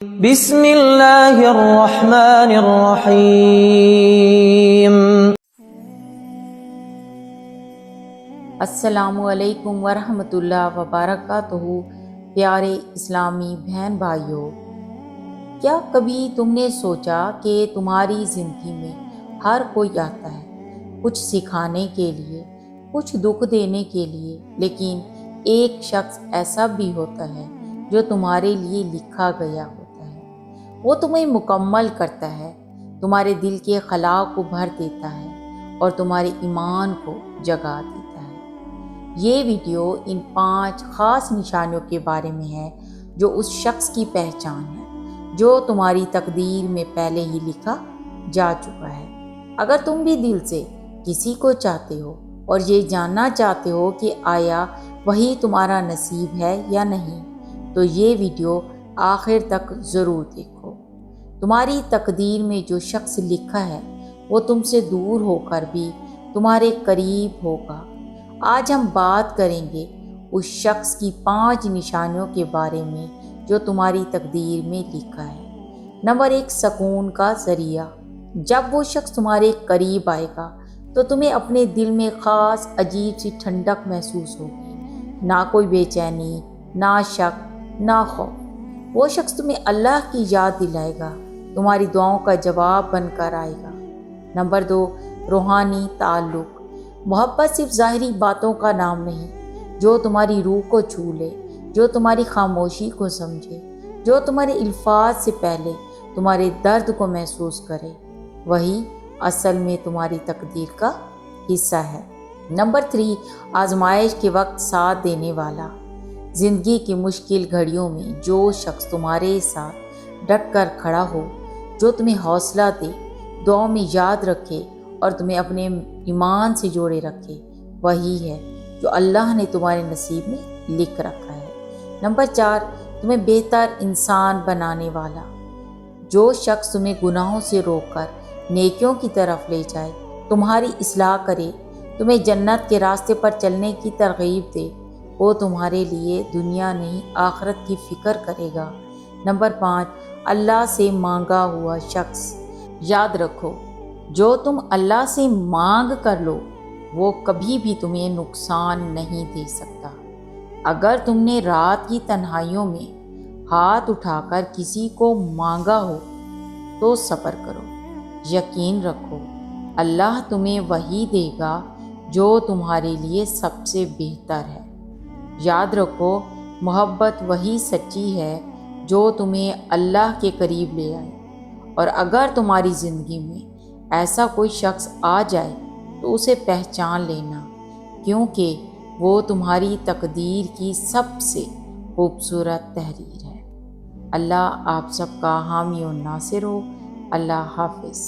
بسم اللہ الرحمن الرحیم۔ السلام علیکم ورحمۃ اللہ وبرکاتہ۔ پیارے اسلامی بہن بھائیوں، کیا کبھی تم نے سوچا کہ تمہاری زندگی میں ہر کوئی آتا ہے کچھ سکھانے کے لیے، کچھ دکھ دینے کے لیے، لیکن ایک شخص ایسا بھی ہوتا ہے جو تمہارے لیے لکھا گیا ہوتا ہے۔ وہ تمہیں مکمل کرتا ہے، تمہارے دل کے خلا کو بھر دیتا ہے اور تمہارے ایمان کو جگا دیتا ہے۔ یہ ویڈیو ان 5 خاص نشانیوں کے بارے میں ہے جو اس شخص کی پہچان ہے جو تمہاری تقدیر میں پہلے ہی لکھا جا چکا ہے۔ اگر تم بھی دل سے کسی کو چاہتے ہو اور یہ جاننا چاہتے ہو کہ آیا وہی تمہارا نصیب ہے یا نہیں، تو یہ ویڈیو آخر تک ضرور دیکھو۔ تمہاری تقدیر میں جو شخص لکھا ہے وہ تم سے دور ہو کر بھی تمہارے قریب ہوگا۔ آج ہم بات کریں گے اس شخص کی 5 نشانیوں کے بارے میں جو تمہاری تقدیر میں لکھا ہے۔ نمبر 1، سکون کا ذریعہ۔ جب وہ شخص تمہارے قریب آئے گا تو تمہیں اپنے دل میں خاص عجیب سی ٹھنڈک محسوس ہوگی، نہ کوئی بے چینی، نہ شک، نہ خوف۔ وہ شخص تمہیں اللہ کی یاد دلائے گا، تمہاری دعاؤں کا جواب بن کر آئے گا۔ نمبر 2، روحانی تعلق۔ محبت صرف ظاہری باتوں کا نام نہیں، جو تمہاری روح کو چھو لے، جو تمہاری خاموشی کو سمجھے، جو تمہارے الفاظ سے پہلے تمہارے درد کو محسوس کرے، وہی اصل میں تمہاری تقدیر کا حصہ ہے۔ نمبر 3، آزمائش کے وقت ساتھ دینے والا۔ زندگی کی مشکل گھڑیوں میں جو شخص تمہارے ساتھ ڈٹ کر کھڑا ہو، جو تمہیں حوصلہ دے، دعاؤں میں یاد رکھے اور تمہیں اپنے ایمان سے جوڑے رکھے، وہی ہے جو اللہ نے تمہارے نصیب میں لکھ رکھا ہے۔ نمبر 4، تمہیں بہتر انسان بنانے والا۔ جو شخص تمہیں گناہوں سے روک کر نیکیوں کی طرف لے جائے، تمہاری اصلاح کرے، تمہیں جنت کے راستے پر چلنے کی ترغیب دے، وہ تمہارے لیے دنیا نہیں آخرت کی فکر کرے گا۔ نمبر 5، اللہ سے مانگا ہوا شخص۔ یاد رکھو، جو تم اللہ سے مانگ کر لو وہ کبھی بھی تمہیں نقصان نہیں دے سکتا۔ اگر تم نے رات کی تنہائیوں میں ہاتھ اٹھا کر کسی کو مانگا ہو تو صبر کرو، یقین رکھو اللہ تمہیں وہی دے گا جو تمہارے لیے سب سے بہتر ہے۔ یاد رکھو، محبت وہی سچی ہے جو تمہیں اللہ کے قریب لے آئے، اور اگر تمہاری زندگی میں ایسا کوئی شخص آ جائے تو اسے پہچان لینا، کیونکہ وہ تمہاری تقدیر کی سب سے خوبصورت تحریر ہے۔ اللہ آپ سب کا حامی و ناصر ہو۔ اللہ حافظ۔